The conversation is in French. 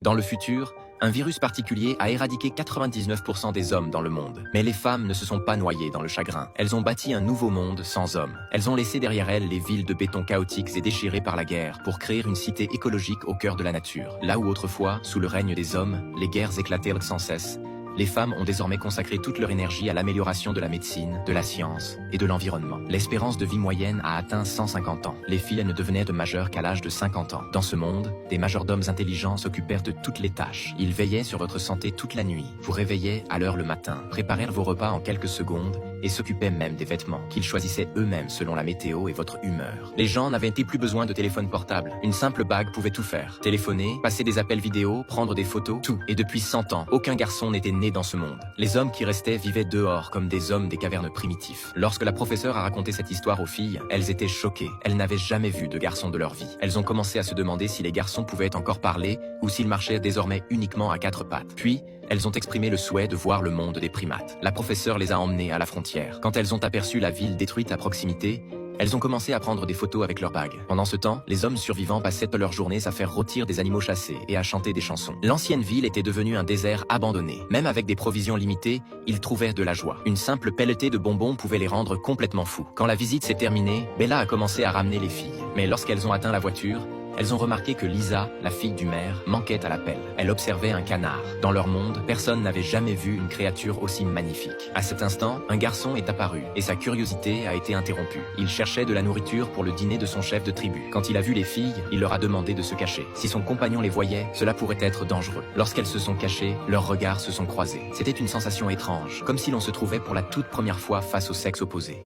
Dans le futur, un virus particulier a éradiqué 99% des hommes dans le monde. Mais les femmes ne se sont pas noyées dans le chagrin. Elles ont bâti un nouveau monde sans hommes. Elles ont laissé derrière elles les villes de béton chaotiques et déchirées par la guerre pour créer une cité écologique au cœur de la nature. Là où autrefois, sous le règne des hommes, les guerres éclataient sans cesse, les femmes ont désormais consacré toute leur énergie à l'amélioration de la médecine, de la science et de l'environnement. L'espérance de vie moyenne a atteint 150 ans. Les filles ne devenaient de majeures qu'à l'âge de 50 ans. Dans ce monde, des majordomes intelligents s'occupèrent de toutes les tâches. Ils veillaient sur votre santé toute la nuit, vous réveillaient à l'heure le matin, préparèrent vos repas en quelques secondes et s'occupaient même des vêtements qu'ils choisissaient eux-mêmes selon la météo et votre humeur. Les gens n'avaient plus besoin de téléphone portable. Une simple bague pouvait tout faire. Téléphoner, passer des appels vidéo, prendre des photos, tout. Et depuis 100 ans, aucun garçon n'était né dans ce monde. Les hommes qui restaient vivaient dehors comme des hommes des cavernes primitifs. Lorsque la professeure a raconté cette histoire aux filles, elles étaient choquées. Elles n'avaient jamais vu de garçon de leur vie. Elles ont commencé à se demander si les garçons pouvaient encore parler ou s'ils marchaient désormais uniquement à quatre pattes. Puis, elles ont exprimé le souhait de voir le monde des primates. La professeure les a emmenées à la frontière. Quand elles ont aperçu la ville détruite à proximité, elles ont commencé à prendre des photos avec leurs bagues. Pendant ce temps, les hommes survivants passaient leur journée à faire rôtir des animaux chassés et à chanter des chansons. L'ancienne ville était devenue un désert abandonné. Même avec des provisions limitées, ils trouvèrent de la joie. Une simple pelletée de bonbons pouvait les rendre complètement fous. Quand la visite s'est terminée, Bella a commencé à ramener les filles. Mais lorsqu'elles ont atteint la voiture, elles ont remarqué que Lisa, la fille du maire, manquait à l'appel. Elle observait un canard. Dans leur monde, personne n'avait jamais vu une créature aussi magnifique. À cet instant, un garçon est apparu et sa curiosité a été interrompue. Il cherchait de la nourriture pour le dîner de son chef de tribu. Quand il a vu les filles, il leur a demandé de se cacher. Si son compagnon les voyait, cela pourrait être dangereux. Lorsqu'elles se sont cachées, leurs regards se sont croisés. C'était une sensation étrange, comme si l'on se trouvait pour la toute première fois face au sexe opposé.